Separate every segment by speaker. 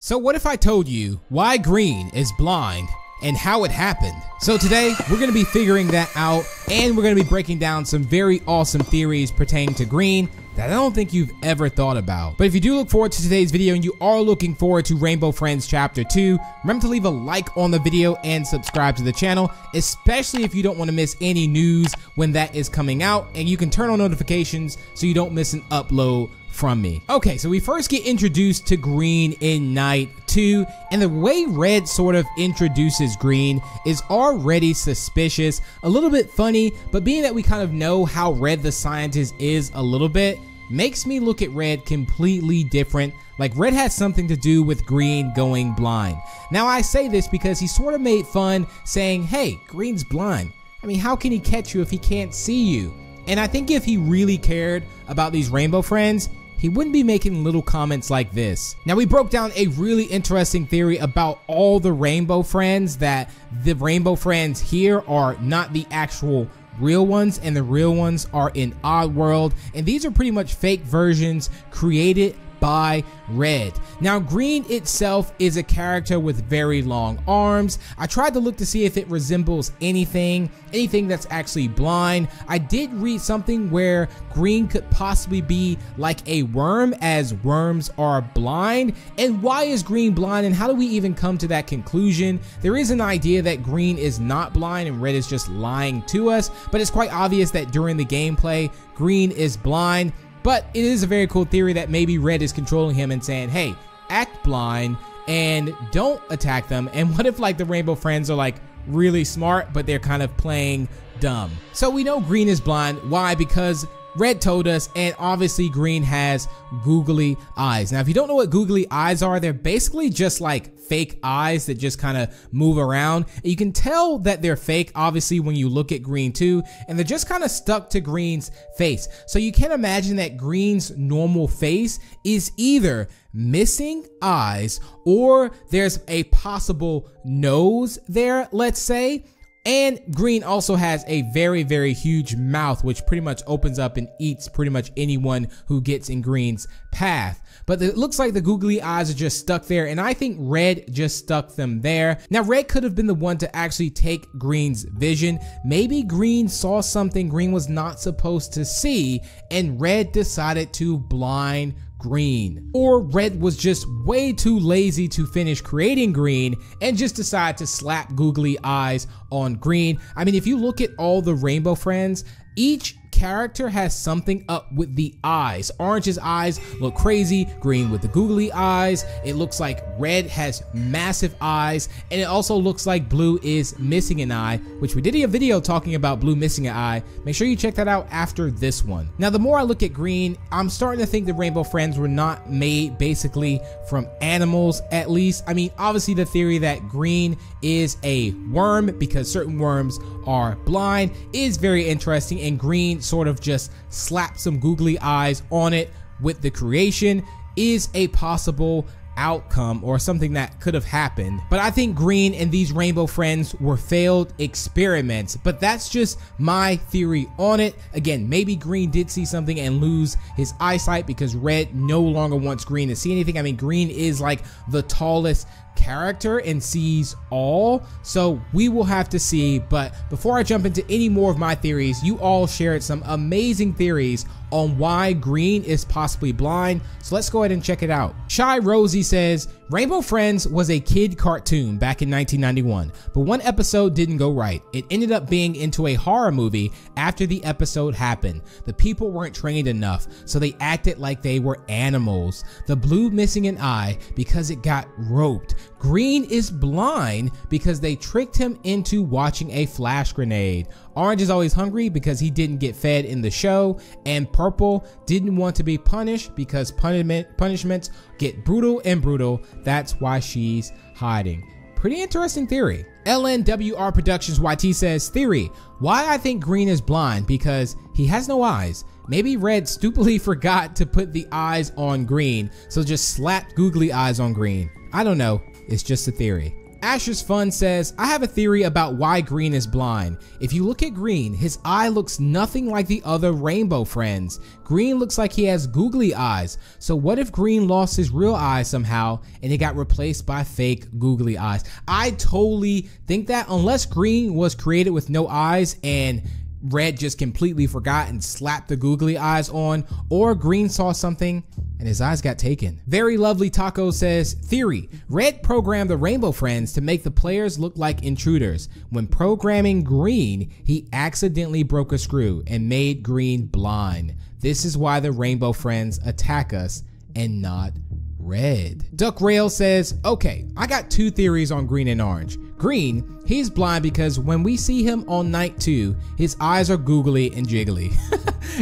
Speaker 1: So what if I told you why green is blind and how it happened? So today we're going to be figuring that out, and we're going to be breaking down some very awesome theories pertaining to green that I don't think you've ever thought about. But if you do look forward to today's video and you are looking forward to Rainbow Friends Chapter 2, remember to leave a like on the video and subscribe to the channel, especially if you don't want to miss any news when that is coming out, and you can turn on notifications so you don't miss an upload from me. Okay, so we first get introduced to green in night 2, and the way red sort of introduces green is already suspicious, a little bit funny, but being that we kind of know how red the scientist is a little bit, makes me look at red completely different, like red has something to do with green going blind. Now I say this because he sort of made fun saying, hey, green's blind. I mean, how can he catch you if he can't see you? And I think if he really cared about these rainbow friends, he wouldn't be making little comments like this. Now, we broke down a really interesting theory about all the rainbow friends, that the rainbow friends here are not the actual real ones, and the real ones are in Oddworld, and these are pretty much fake versions created by red. Now, green itself is a character with very long arms. I tried to look to see if it resembles anything that's actually blind. I did read something where green could possibly be like a worm, as worms are blind. And why is green blind, and how do we even come to that conclusion? There is an idea that green is not blind and red is just lying to us, but it's quite obvious that during the gameplay, green is blind. But it is a very cool theory that maybe red is controlling him and saying, hey, act blind and don't attack them. And what if like the rainbow friends are like really smart, but they're kind of playing dumb? So we know green is blind. Why? Because red told us, and obviously green has googly eyes. Now, if you don't know what googly eyes are, they're basically just like fake eyes that just kind of move around. And you can tell that they're fake, obviously, when you look at green too, and they're just kind of stuck to green's face. So you can imagine that green's normal face is either missing eyes, or there's a possible nose there, let's say. And green also has a very, very huge mouth, which pretty much opens up and eats pretty much anyone who gets in green's path. But it looks like the googly eyes are just stuck there, and I think red just stuck them there. Now, red could have been the one to actually take green's vision. Maybe green saw something green was not supposed to see, and red decided to blind green. Or red was just way too lazy to finish creating green and just decided to slap googly eyes on green. I mean, if you look at all the rainbow friends, each character has something up with the eyes. Orange's eyes look crazy, green with the googly eyes. It looks like red has massive eyes, and it also looks like blue is missing an eye, which we did a video talking about blue missing an eye. Make sure you check that out after this one. Now, the more I look at green, I'm starting to think the rainbow friends were not made basically from animals, at least. I mean, obviously the theory that green is a worm because certain worms are blind is very interesting, and green sort of just slap some googly eyes on it with the creation is a possible outcome, or something that could have happened. But I think green and these rainbow friends were failed experiments, but that's just my theory on it. Again, maybe green did see something and lose his eyesight because red no longer wants green to see anything. I mean, green is like the tallest character and sees all, so we will have to see. But before I jump into any more of my theories, you all shared some amazing theories on why green is possibly blind, so let's go ahead and check it out. Shy Rosie says, Rainbow Friends was a kid cartoon back in 1991, but one episode didn't go right. It ended up being into a horror movie after the episode happened. The people weren't trained enough, so they acted like they were animals. The blue missing an eye because it got roped. Green is blind because they tricked him into watching a flash grenade. Orange is always hungry because he didn't get fed in the show, and purple didn't want to be punished because punishments get brutal and brutal. That's why she's hiding. Pretty interesting theory. LNWR Productions YT says, theory, why I think green is blind, because he has no eyes. Maybe red stupidly forgot to put the eyes on green, so just slapped googly eyes on green. I don't know, it's just a theory. Asher's Fun says, I have a theory about why Green is blind. If you look at Green, his eye looks nothing like the other rainbow friends. Green looks like he has googly eyes. So what if Green lost his real eyes somehow and it got replaced by fake googly eyes? I totally think that, unless Green was created with no eyes and Red just completely forgot and slapped the googly eyes on, or Green saw something and his eyes got taken. Very Lovely Taco says, theory, Red programmed the Rainbow Friends to make the players look like intruders. When programming Green, he accidentally broke a screw and made Green blind. This is why the Rainbow Friends attack us and not Red. Duck Rail says, okay, I got two theories on Green and Orange. Green, he's blind because when we see him on night 2, his eyes are googly and jiggly.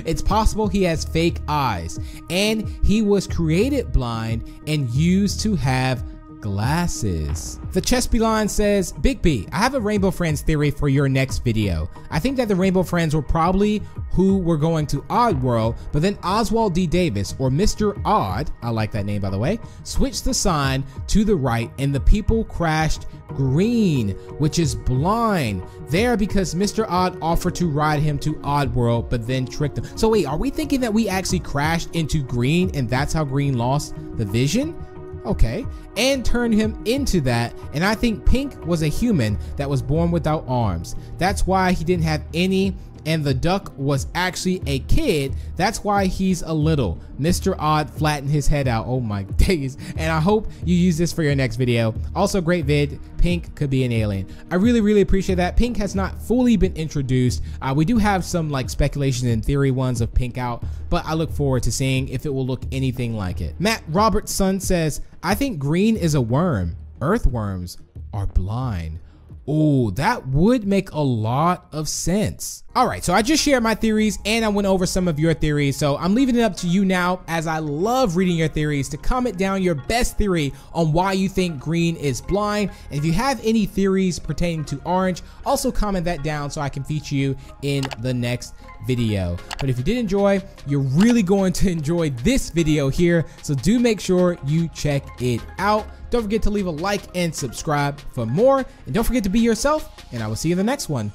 Speaker 1: It's possible he has fake eyes, and he was created blind and used to have glasses. The Chespy Line says, BigB, I have a Rainbow Friends theory for your next video. I think that the Rainbow Friends were probably who were going to Odd World, but then Oswald D. Davis, or Mr. Odd, I like that name by the way, switched the sign to the right and the people crashed Green, which is blind, there because Mr. Odd offered to ride him to Odd World, but then tricked him. So wait, are we thinking that we actually crashed into Green and that's how Green lost the vision? Okay, and turned him into that, and I think Pink was a human that was born without arms. That's why he didn't have any, and the duck was actually a kid. That's why he's a little. Mr. Odd flattened his head out. Oh my days. And I hope you use this for your next video. Also great vid. Pink could be an alien. I really appreciate that. Pink has not fully been introduced. We do have some like speculation and theory ones of Pink out, but I look forward to seeing if it will look anything like it. Matt Robertson says, I think Green is a worm. Earthworms are blind. Oh, that would make a lot of sense. All right, so I just shared my theories and I went over some of your theories. So I'm leaving it up to you now, as I love reading your theories, to comment down your best theory on why you think Green is blind. And if you have any theories pertaining to Orange, also comment that down so I can feature you in the next video. But if you did enjoy, you're really going to enjoy this video here. So do make sure you check it out. Don't forget to leave a like and subscribe for more. And don't forget to be yourself, and I will see you in the next one.